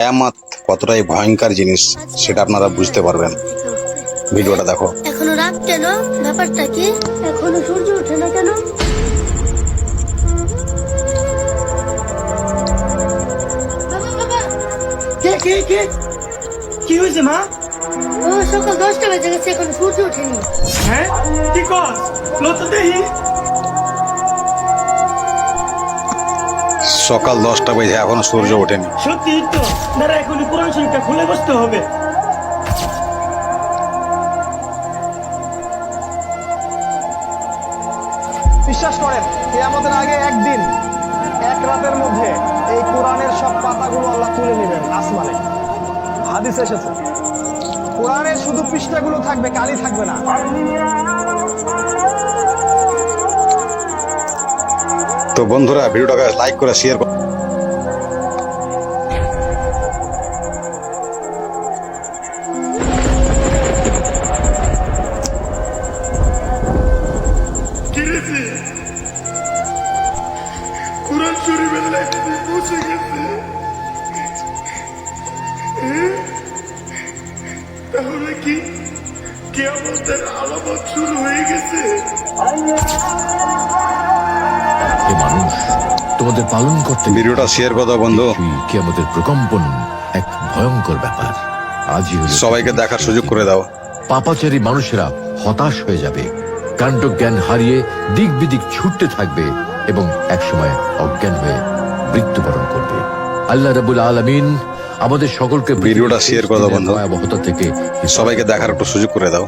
কিয়ামত কতটাই ভয়ঙ্কর জিনিস সেটা আপনারা বুঝতে পারবেন। ভিডিওটা দেখো। এখনো রাত কেন? ব্যাপারটা কি? এখনো সূর্য ওঠে না কেন? বাবা, বাবা, কে কে কে কি হয়েছে মা? ও সকাল 10টা বেজে গেছে, এখনো সূর্য ওঠেনি। হ্যাঁ কি কর লতা দেহি। সকাল 10টা বেজে এখনো সূর্য ওঠেনি। সত্যি তো, দাঁড়া এখনই কোরআন শরীফটা খুলে বসতে হবে। বিশ্বাস করেন কিয়ামতের আগে একদিন এক রাতের মধ্যে এই কোরআনের সব পাতাগুলো আল্লাহ তুলে নেবেন আসমানে। হাদিস এসেছে কোরআনের শুধু পৃষ্ঠাগুলো থাকবে, কালি থাকবে না। তো বন্ধুরা ভিডিওটাকে লাইক করে শেয়ার করুন। কোরআন শরীফের লাইব্রেরি পৌঁছে গেছে। তাহলে কি কিয়ামতের আলামত শুরু হয়ে গেছে? হে মানুষ, তোমাদের পালন করতে ভিডিওটা শেয়ার করে দাও বন্ধু। কি আমাদের প্রকম্পন এক ভয়ঙ্কর ব্যাপার। আজই হলো সবাইকে দেখার সুযোগ করে দাও। পাপাচারী মানুষেরা হতাশ হয়ে যাবে, কাণ্ড জ্ঞান হারিয়ে দিক বিদিক ছুটতে থাকবে এবং একসময় অজ্ঞান হয়ে মৃত্যুবরণ করবে। আল্লাহ রাব্বুল আলামিন আমাদের সকলকে ভিডিওটা শেয়ার করে দাও বন্ধু। ভয়াবহতা থেকে সবাইকে দেখার একটু সুযোগ করে দাও।